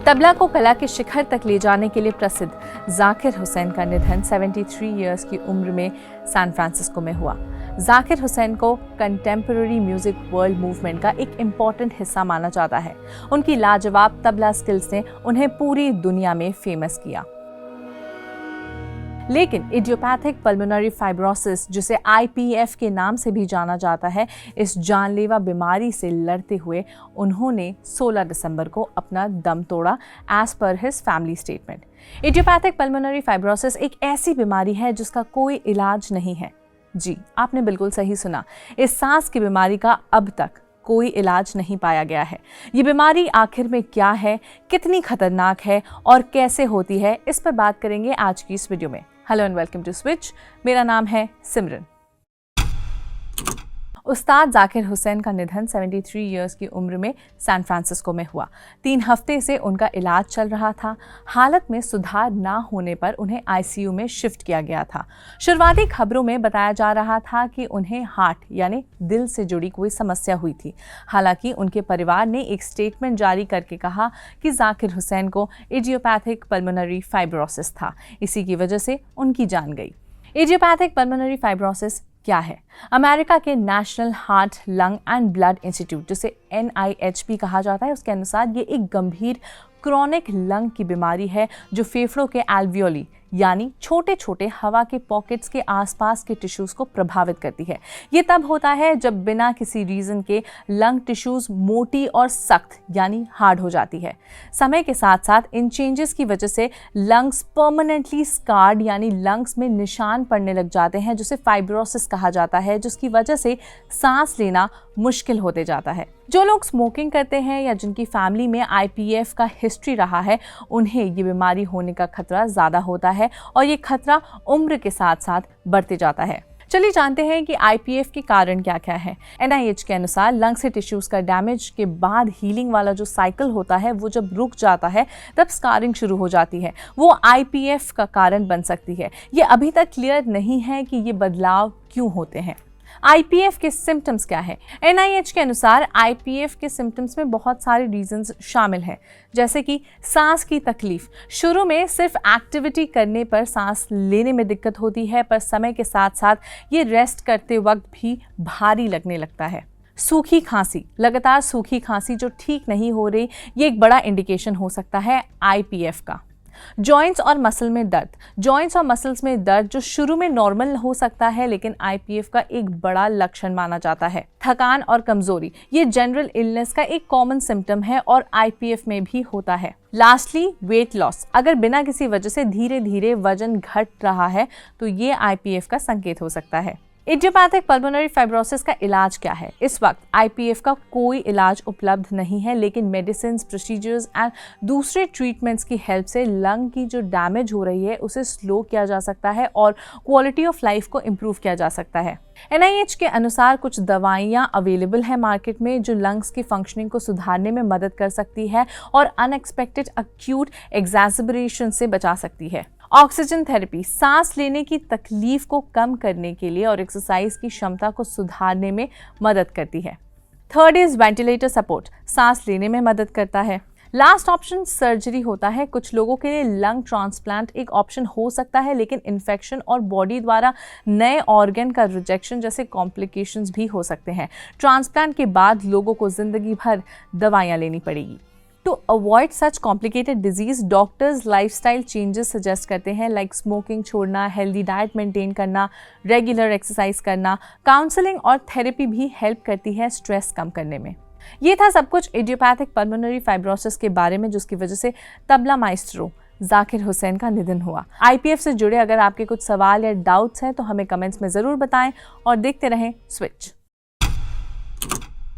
तबला को कला के शिखर तक ले जाने के लिए प्रसिद्ध जाकिर हुसैन का निधन 73 इयर्स की उम्र में सैन फ्रांसिस्को में हुआ। जाकिर हुसैन को कंटेम्पररी म्यूजिक वर्ल्ड मूवमेंट का एक इम्पॉर्टेंट हिस्सा माना जाता है। उनकी लाजवाब तबला स्किल्स ने उन्हें पूरी दुनिया में फेमस किया। लेकिन इडियोपैथिक पल्मोनरी फाइब्रोसिस, जिसे IPF के नाम से भी जाना जाता है, इस जानलेवा बीमारी से लड़ते हुए उन्होंने 16 दिसंबर को अपना दम तोड़ा, as per his family statement. Idiopathic pulmonary fibrosis एक ऐसी बीमारी है जिसका कोई इलाज नहीं है। जी, आपने बिल्कुल सही सुना। इस सांस की बीमारी का अब तक कोई इलाज नहीं पाया गया है। ये बीमारी आखिर में क्या है, कितनी खतरनाक है और कैसे होती है, इस पर बात करेंगे आज की इस वीडियो में। Hello and welcome to Switch. मेरा नाम है सिमरन। उस्ताद जाकिर हुसैन का निधन 73 इयर्स की उम्र में सैन फ्रांसिस्को में हुआ। 3 हफ्ते से उनका इलाज चल रहा था। हालत में सुधार ना होने पर उन्हें ICU में शिफ्ट किया गया था। शुरुआती खबरों में बताया जा रहा था कि उन्हें हार्ट यानी दिल से जुड़ी कोई समस्या हुई थी। हालांकि उनके परिवार ने एक स्टेटमेंट जारी करके कहा कि जाकिर हुसैन को इडियोपैथिक पल्मोनरी फाइब्रोसिस था, इसी की वजह से उनकी जान गई। इडियोपैथिक पल्मोनरी फाइब्रोसिस क्या है? अमेरिका के national heart, lung and blood institute, जिसे NIH भी कहा जाता है, उसके अनुसार ये एक गंभीर क्रॉनिक लंग की बीमारी है जो फेफड़ों के एल्वियोली यानी छोटे छोटे हवा के पॉकेट्स के आसपास के टिश्यूज को प्रभावित करती है। ये तब होता है जब बिना किसी रीजन के लंग टिश्यूज मोटी और सख्त यानी हार्ड हो जाती है। समय के साथ साथ इन चेंजेस की वजह से लंग्स परमानेंटली स्कार्ड यानी लंग्स में निशान पड़ने लग जाते हैं, जिसे फाइब्रोसिस कहा जाता है, जिसकी वजह से सांस लेना मुश्किल होते जाता है। जो लोग स्मोकिंग करते हैं या जिनकी फैमिली में IPF का हिस्ट्री रहा है, उन्हें ये बीमारी होने का खतरा ज़्यादा होता है और ये खतरा उम्र के साथ साथ बढ़ते जाता है। चलिए जानते हैं कि IPF के कारण क्या क्या है। NIH के अनुसार लंग से टिश्यूज का डैमेज के बाद हीलिंग वाला जो साइकिल होता है, वो जब रुक जाता है तब स्कारिंग शुरू हो जाती है। वो IPF का कारण बन सकती है। ये अभी तक क्लियर नहीं है कि ये बदलाव क्यों होते हैं। IPF के सिम्टम्स क्या है? NIH के अनुसार IPF के सिम्टम्स में बहुत सारे रीजंस शामिल हैं, जैसे कि सांस की तकलीफ। शुरू में सिर्फ एक्टिविटी करने पर सांस लेने में दिक्कत होती है, पर समय के साथ साथ ये रेस्ट करते वक्त भी भारी लगने लगता है। सूखी खांसी, लगातार सूखी खांसी जो ठीक नहीं हो रही, ये एक बड़ा इंडिकेशन हो सकता है IPF का। जॉइंट्स और मसल में दर्द, जॉइंट्स और मसल्स में दर्द जो शुरू में नॉर्मल हो सकता है लेकिन IPF का एक बड़ा लक्षण माना जाता है। थकान और कमजोरी, ये जनरल इलनेस का एक कॉमन सिम्टम है और IPF में भी होता है। लास्टली वेट लॉस, अगर बिना किसी वजह से धीरे धीरे वजन घट रहा है तो ये IPF का संकेत हो सकता है। इडियोपैथिक पल्मोनरी फाइब्रोसिस का इलाज क्या है? इस वक्त IPF का कोई इलाज उपलब्ध नहीं है, लेकिन मेडिसिन, प्रोसीजर्स एंड दूसरे ट्रीटमेंट्स की हेल्प से लंग की जो डैमेज हो रही है उसे स्लो किया जा सकता है और क्वालिटी ऑफ लाइफ को इम्प्रूव किया जा सकता है। NIH के अनुसार कुछ दवाइयाँ अवेलेबल है मार्केट में जो लंग्स की फंक्शनिंग को सुधारने में मदद कर सकती है और अनएक्सपेक्टेड एक्यूट एग्जैस्परेशन से बचा सकती है। ऑक्सीजन थेरेपी सांस लेने की तकलीफ को कम करने के लिए और एक्सरसाइज की क्षमता को सुधारने में मदद करती है। थर्ड इज वेंटिलेटर सपोर्ट, सांस लेने में मदद करता है। लास्ट ऑप्शन सर्जरी होता है। कुछ लोगों के लिए लंग ट्रांसप्लांट एक ऑप्शन हो सकता है, लेकिन इन्फेक्शन और बॉडी द्वारा नए ऑर्गन का रिजेक्शन जैसे कॉम्प्लिकेशंस भी हो सकते हैं। ट्रांसप्लांट के बाद लोगों को जिंदगी भर दवाइयाँ लेनी पड़ेगी। To avoid such complicated disease, doctors lifestyle changes suggest करते हैं, लाइक स्मोकिंग छोड़ना, हेल्दी डाइट मेंटेन करना, रेगुलर एक्सरसाइज करना। काउंसलिंग और थेरेपी भी हेल्प करती है स्ट्रेस कम करने में। ये था सब कुछ इडियोपैथिक पल्मोनरी फाइब्रोसिस के बारे में, जिसकी वजह से तबला माइस्ट्रो जाकिर हुसैन का निधन हुआ। IPF से जुड़े अगर आपके कुछ सवाल या डाउट्स हैं तो हमें कमेंट्स में ज़रूर बताएं और देखते रहें स्विच।